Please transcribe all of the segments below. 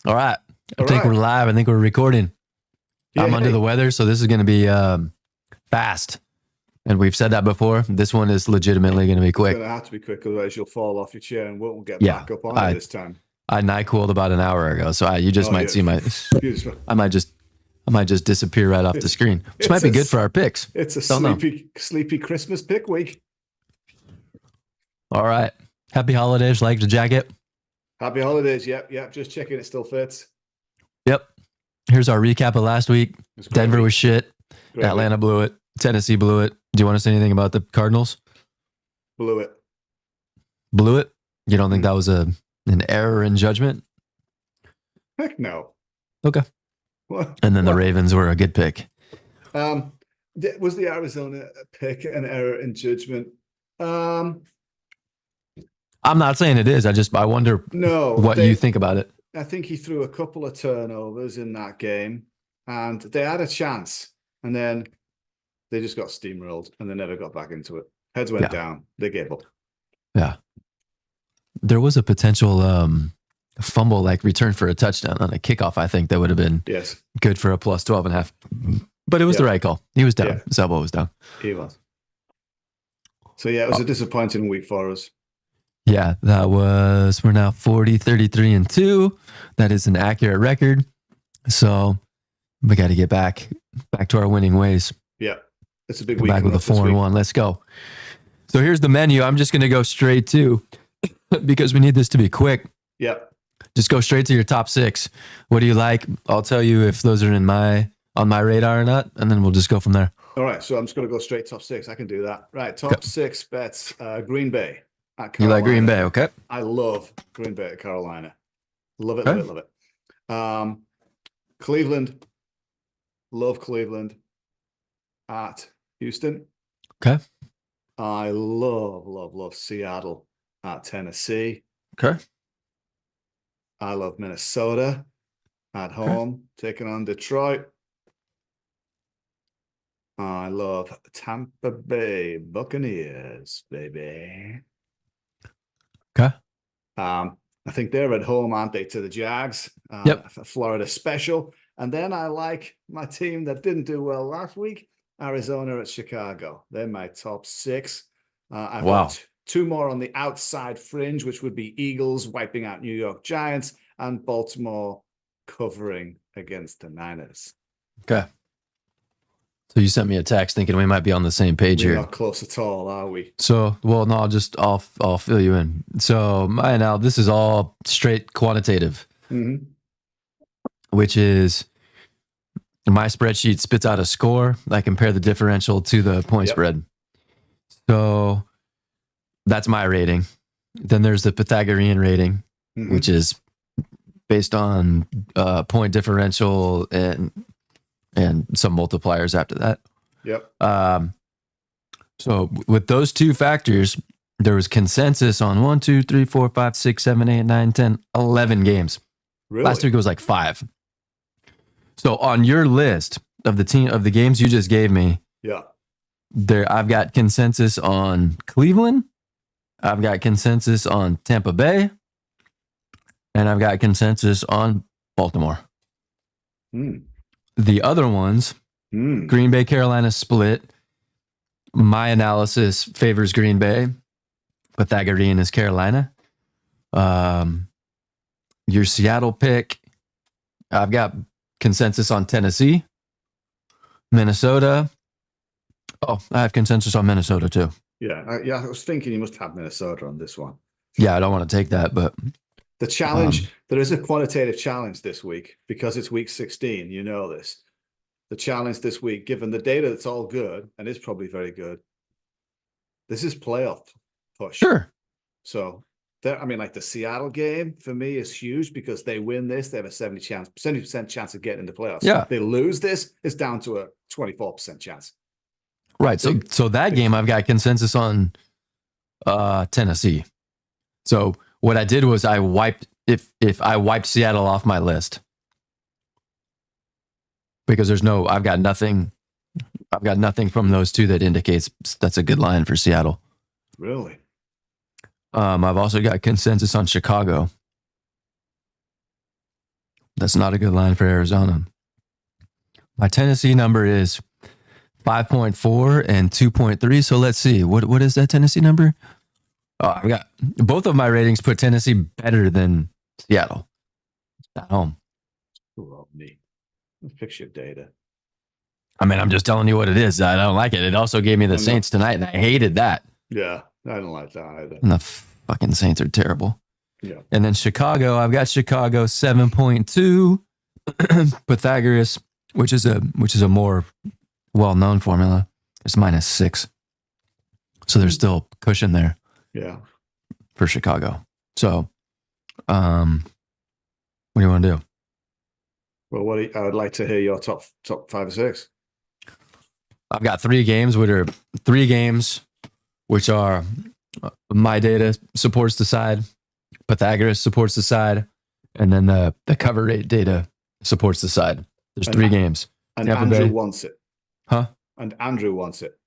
All right. I All think right. we're live. I think we're recording. I'm Yeah. under the weather, so this is going to be fast. And we've said that before. This one is legitimately going to be It's quick. going to have to be quick, otherwise you'll fall off your chair and won't get Yeah, back up on it this time. I NyQuiled about an hour ago, so you just might see my. Beautiful. I might just disappear right off the screen, which might be good for our picks. It's a Don't sleepy Christmas pick week. All right. Happy holidays. Like the jacket. Happy holidays. Yep. Just checking it still fits. Yep. Here's our recap of last week. Denver was shit. Great Atlanta blew it. Tennessee blew it. Do you want to say anything about the Cardinals? Blew it. Blew it? You don't think that was an error in judgment? Heck no. Okay. And then the Ravens were a good pick. Was the Arizona pick an error in judgment? I'm not saying it is. I wonder what you think about it. I think he threw a couple of turnovers in that game, and they had a chance, and then they just got steamrolled, and they never got back into it. Heads went down. They gave up. Yeah. There was a potential fumble, like return for a touchdown on a kickoff. I think that would have been good for a plus 12.5. But it was the right call. He was down. Yeah. His elbow was down. He was. So, it was a disappointing week for us. Yeah, we're now 40, 33, and 2. That is an accurate record. So we got to get back to our winning ways. Yeah, it's a big week. Back with a 4-1. Let's go. So here's the menu. I'm just going to go straight to, because we need this to be quick. Yeah. Just go straight to your top 6. What do you like? I'll tell you if those are on my radar or not, and then we'll just go from there. All right. So I'm just going to go straight top 6. I can do that. Right. Top 6 bets. Green Bay. You like Green Bay, okay? I love Green Bay at Carolina. Love it, love it. Cleveland. Love Cleveland at Houston. Okay. I love Seattle at Tennessee. Okay. I love Minnesota at home, taking on Detroit. I love Tampa Bay Buccaneers, baby. Okay. I think they're at home, aren't they, to the Jags? Florida special. And then I like my team that didn't do well last week, Arizona at Chicago. They're my top 6. I've got 2 more on the outside fringe, which would be Eagles wiping out New York Giants and Baltimore covering against the Niners. Okay. So you sent me a text thinking we might be on the same page here. We're not close at all, are we? So, well, no, I'll fill you in. So this is all straight quantitative, which is my spreadsheet spits out a score. I compare the differential to the point spread. So that's my rating. Then there's the Pythagorean rating, which is based on point differential and some multipliers after that. Yep. So with those 2 factors, there was consensus on 1, 2, 3, 4, 5, 6, 7, 8, 9, 10, 11 games. Really? Last week it was like 5. So on your list of the games you just gave me, I've got consensus on Cleveland, I've got consensus on Tampa Bay, and I've got consensus on Baltimore. The other ones, Green Bay, Carolina split. My analysis favors Green Bay. Pythagorean is Carolina. Your Seattle pick, I've got consensus on Tennessee. Minnesota. Oh, I have consensus on Minnesota too. Yeah, I was thinking you must have Minnesota on this one. Yeah, I don't want to take that, but the challenge, there is a quantitative challenge this week because it's week 16. You know this. The challenge this week, given the data that's all good and is probably very good, this is playoff push. Sure. So, like the Seattle game for me is huge because they win this, they have a 70% chance of getting into playoffs. Yeah. If they lose this, it's down to a 24% chance. Right. So that game, I've got consensus on Tennessee. So what I did was I wiped Seattle off my list because I've got nothing from those 2 that indicates that's a good line for Seattle. Really? I've also got consensus on Chicago. That's not a good line for Arizona. My Tennessee number is 5.4 and 2.3. So let's see. What is that Tennessee number? Oh, I've got both of my ratings put Tennessee better than Seattle at home. Love me. Let's fix your data. I mean, I'm just telling you what it is. I don't like it. It also gave me the Saints tonight, and I hated that. Yeah, I don't like that either. And the fucking Saints are terrible. Yeah. And then Chicago, I've got Chicago 7.2. Pythagoras, which is a more well-known formula, is -6. So there's still cushion there. Yeah. For Chicago. So, what do you want to do? Well, I would like to hear your top 5 or 6. I've got 3 games, which are my data supports the side, Pythagoras supports the side, and then the cover rate data supports the side. There's 3 games. And Tampa Andrew Bay. wants it. Huh? And Andrew wants it.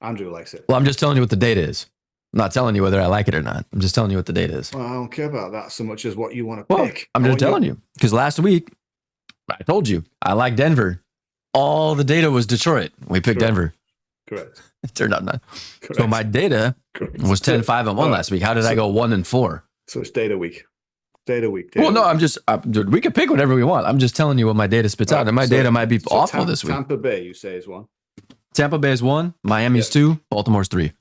Andrew likes it. Well, I'm just telling you what the data is. I'm not telling you whether I like it or not. I'm just telling you what the data is. Well, I don't care about that so much as what you want to pick. I'm just telling you. Because last week, I told you, I like Denver. All the data was Detroit. We picked Denver. Correct. It turned out not. Correct. So my data was 10-5-1 last week. How did I go 1-4? So it's data week. Data week. Well, no, I'm just, dude, we can pick whatever we want. I'm just telling you what my data spits out. And my data might be awful this week. Tampa Bay, you say, is 1. Tampa Bay is 1. Miami's 2. Baltimore's 3.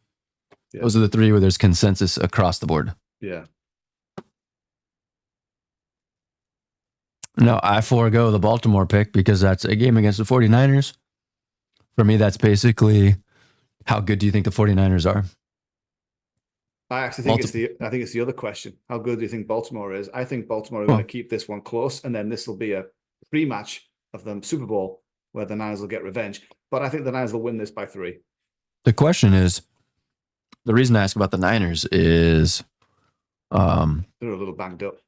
Yeah. Those are the 3 where there's consensus across the board. Yeah. No, I forego the Baltimore pick because that's a game against the 49ers. For me, that's basically how good do you think the 49ers are? I actually think it's the other question. How good do you think Baltimore is? I think Baltimore are going to keep this one close, and then this will be a rematch of the Super Bowl where the Niners will get revenge. But I think the Niners will win this by 3. The question is, the reason I ask about the Niners is they're a little banged up.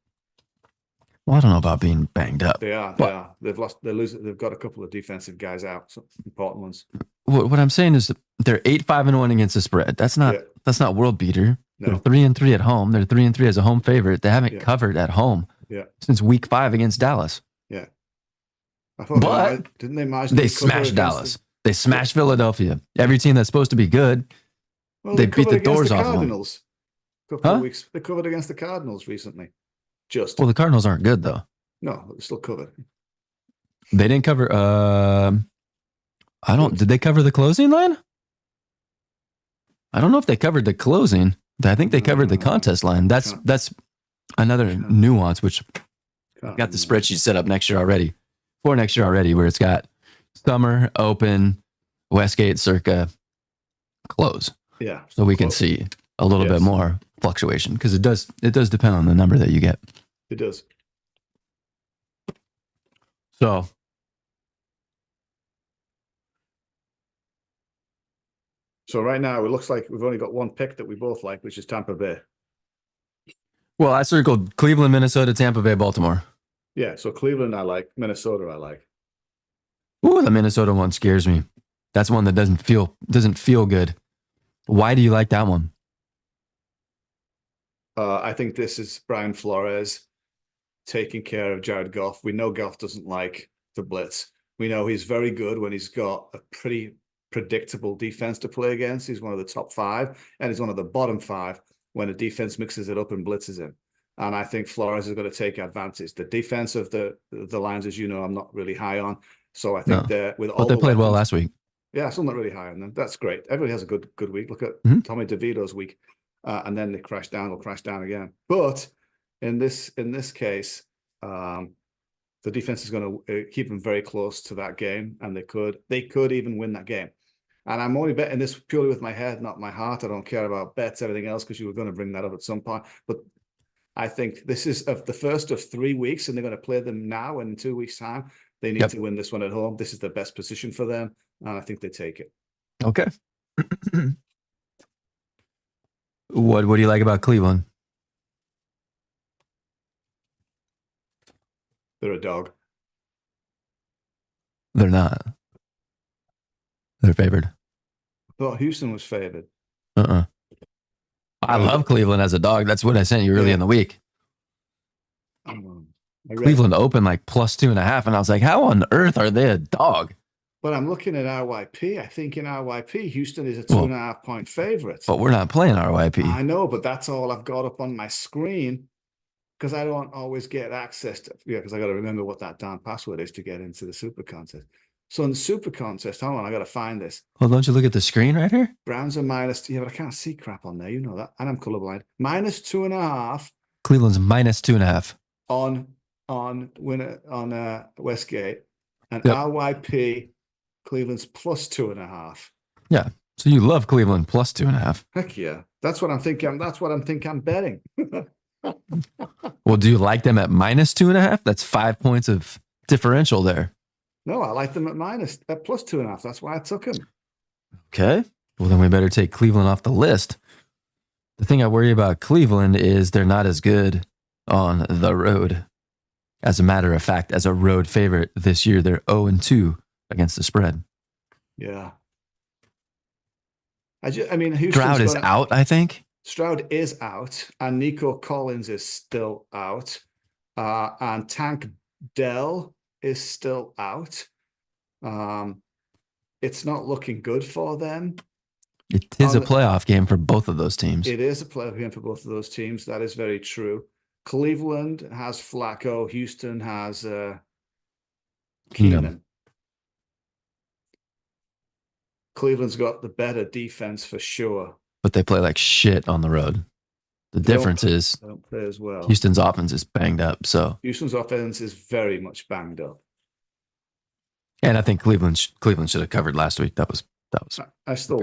Well, I don't know about being banged up. They are. They've lost. They've got a couple of defensive guys out, some important ones. What I'm saying is they're 8-5-1 against the spread. That's not world beater. No. They're 3-3 at home. They're 3-3 as a home favorite. They haven't covered at home since week 5 against Dallas. Yeah. But didn't they smashed Dallas. They smashed Philadelphia. Every team that's supposed to be good, they beat the doors off of them. Couple of weeks. They covered against the Cardinals recently. Well, the Cardinals aren't good though. No, they're still covered. They didn't cover. Did they cover the closing line? I don't know if they covered the closing. I think they covered the contest line. That's another nuance, which I've got the spreadsheet set up next year already, where it's got summer, open, Westgate, circa, close. Yeah. So we can see a little bit more fluctuation because it does depend on the number that you get. It does. So right now it looks like we've only got one pick that we both like, which is Tampa Bay. Well, I circled Cleveland, Minnesota, Tampa Bay, Baltimore. Yeah, so Cleveland I like, Minnesota I like. Ooh, the Minnesota one scares me. That's one that doesn't feel good. Why do you like that one? I think this is Brian Flores taking care of Jared Goff. We know Goff doesn't like the blitz. We know he's very good when he's got a pretty predictable defense to play against. He's one of the top 5, and he's one of the bottom 5 when a defense mixes it up and blitzes him. And I think Flores is going to take advantage. The defense of the Lions, as you know, I'm not really high on. So I think they played well last week. Yeah, still not really high on them. That's great. Everybody has a good week. Look at Tommy DeVito's week. And then they crash down, they'll crash down again. But in this case, the defense is going to keep them very close to that game, and they could even win that game. And I'm only betting this purely with my head, not my heart. I don't care about bets, everything else, because you were going to bring that up at some point. But I think this is the first of 3 weeks, and they're going to play them now. And in 2 weeks' time, they need to win this one at home. This is the best position for them, and I think they take it. Okay. What do you like about Cleveland? They're a dog. They're not. They're favored. I thought Houston was favored. I love Cleveland as a dog. That's what I sent you early in the week. Cleveland opened like plus 2.5, and I was like, how on earth are they a dog? But I'm looking at RYP. I think in RYP, Houston is a 2.5-point favorite. But we're not playing RYP. I know, but that's all I've got up on my screen because I don't always get access to, because I got to remember what that damn password is to get into the Super Contest. So in the Super Contest, hold on, I got to find this. Well, don't you look at the screen right here? Browns are minus, but I can't see crap on there. You know that. And I'm colorblind. Minus 2.5. Cleveland's minus 2.5. On Westgate. And RYP, Cleveland's plus 2.5. Yeah. So you love Cleveland plus 2.5. Heck yeah. That's what I'm thinking. That's what I'm betting. Well, do you like them at minus 2.5? That's 5 points of differential there. No, I like them at plus 2.5. That's why I took them. Okay. Well, then we better take Cleveland off the list. The thing I worry about Cleveland is they're not as good on the road. As a matter of fact, as a road favorite this year, they're 0-2 against the spread. Yeah. Houston's Stroud is out, I think. Stroud is out, and Nico Collins is still out, and Tank Dell is still out. It's not looking good for them. It is a playoff game for both of those teams. It is a playoff game for both of those teams. That is very true. Cleveland has Flacco. Houston has Keenan. Cleveland's got the better defense for sure. But they play like shit on the road. The difference is they don't play as well. Houston's offense is banged up. So Houston's offense is very much banged up. And I think Cleveland should have covered last week. That was I still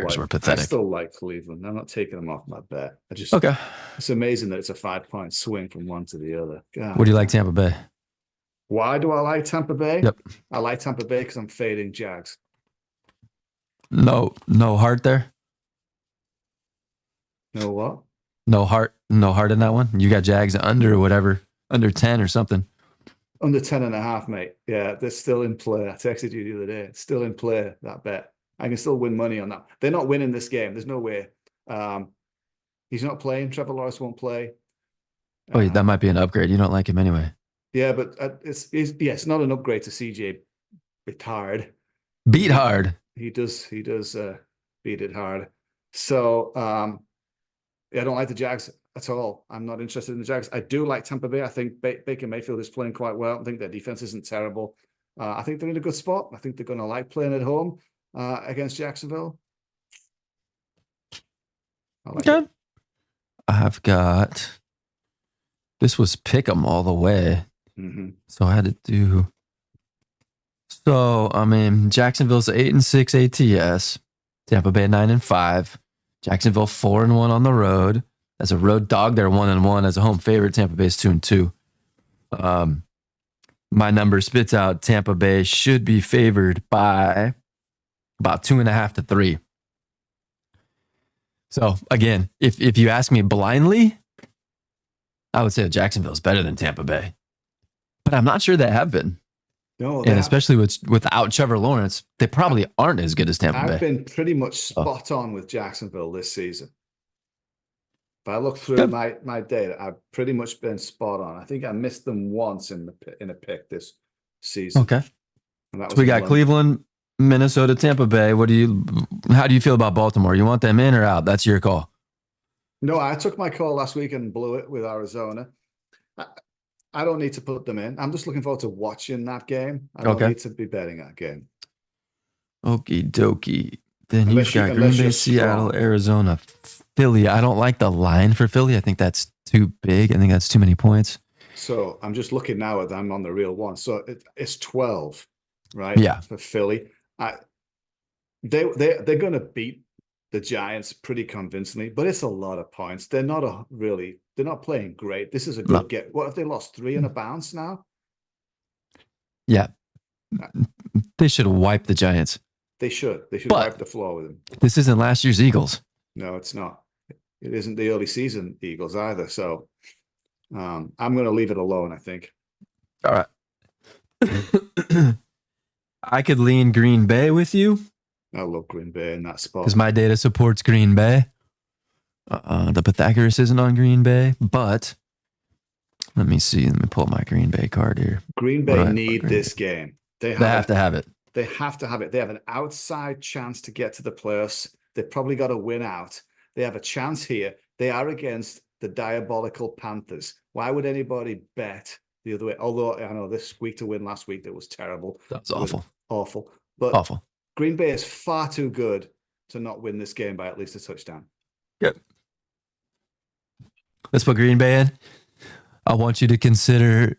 like Cleveland. I'm not taking them off my bet. Okay. It's amazing that it's a 5-point swing from one to the other. God. What do you like Tampa Bay? Why do I like Tampa Bay? Yep. I like Tampa Bay because I'm fading Jags. No heart there. No what? No heart in that one. You got Jags under or whatever, under 10 or something. Under 10.5, mate. Yeah, they're still in play. I texted you the other day. It's still in play, that bet. I can still win money on that. They're not winning this game. There's no way. He's not playing. Trevor Lawrence won't play. That might be an upgrade. You don't like him anyway. Yeah, but it's not an upgrade to CJ Beathard. Beat hard. He does beat it hard. So I don't like the Jags at all. I'm not interested in the Jags. I do like Tampa Bay. I think Baker Mayfield is playing quite well. I think their defense isn't terrible. I think they're in a good spot. I think they're going to like playing at home against Jacksonville. Okay. I've got, this was pick 'em all the way. Mm-hmm. So I had to do, Jacksonville's 8-6 ATS, Tampa Bay 9-5, Jacksonville 4-1 on the road. As a road dog, they're 1-1. As a home favorite, Tampa Bay's 2-2. My number spits out Tampa Bay should be favored by about 2.5 to 3. So again, if you ask me blindly, I would say that Jacksonville's better than Tampa Bay, but I'm not sure they have been. No, and especially without Trevor Lawrence, they probably aren't as good as Tampa Bay. I've been pretty much spot on with Jacksonville this season. If I look through my data, I've pretty much been spot on. I think I missed them once in a pick this season. Okay. So we got Cleveland, Minnesota, Tampa Bay. How do you feel about Baltimore? You want them in or out? That's your call. No, I took my call last week and blew it with Arizona. I don't need to put them in. I'm just looking forward to watching that game. I don't need to be betting that game. Okie dokie. Then you've got Green Bay, Seattle, Arizona, Philly. I don't like the line for Philly. I think that's too big. I think that's too many points. So I'm just looking now at I'm on the real one. So it's 12, right? Yeah. For Philly. They're going to beat the Giants pretty convincingly, but it's a lot of points. They're not playing great. This is a good get. What if they lost 3 in a bounce now? Yeah. They should wipe the Giants. They should wipe the floor with them. This isn't last year's Eagles. No, it's not. It isn't the early season Eagles either. So I'm going to leave it alone, I think. All right. I could lean Green Bay with you. I love Green Bay in that spot. Because my data supports Green Bay. The Pythagoras isn't on Green Bay, but Let me see. Let me pull my Green Bay card here. Green Bay need this game. They have to have it. They have to have it. They have an outside chance to get to the playoffs. They've probably got to win out. They have a chance here. They are against the diabolical Panthers. Why would anybody bet the other way? Although I know this week to win last week, that was terrible. That was awful. Awful. But awful. Green Bay is far too good to not win this game by at least a touchdown. Yep. Let's put Green Bay in. I want you to consider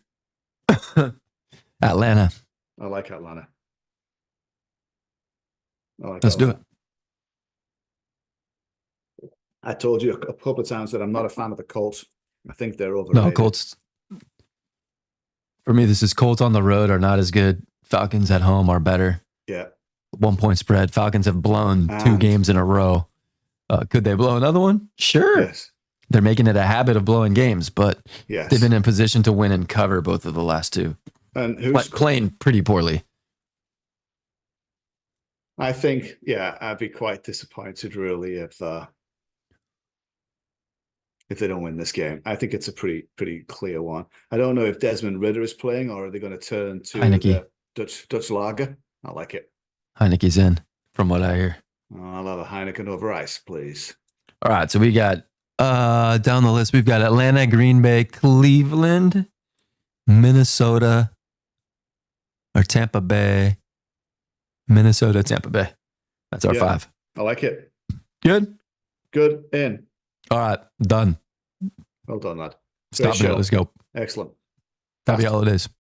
Atlanta. I like Atlanta. Let's do it. I told you a couple of times that I'm not a fan of the Colts. I think they're overrated. No, Colts. For me, this is Colts on the road are not as good. Falcons at home are better. Yeah. 1 point spread. Falcons have blown 2 games in a row. Could they blow another one? Sure. Yes. They're making it a habit of blowing games, but yes, they've been in position to win and cover both of the last 2. And who's playing pretty poorly? I think, yeah, I'd be quite disappointed really if they don't win this game. I think it's a pretty clear one. I don't know if Desmond Ridder is playing or are they going to turn to Heineke. the Dutch lager. I like it. Heineke's in, from what I hear. I'll have a Heineken over ice, please. All right, so we got down the list, we've got Atlanta, Green Bay, Cleveland, Minnesota, or Tampa Bay. Minnesota, Tampa Bay. That's our 5. I like it. Good? Good. In. All right, done. Well done, lad. Stop it. Let's go. Excellent. Happy holidays.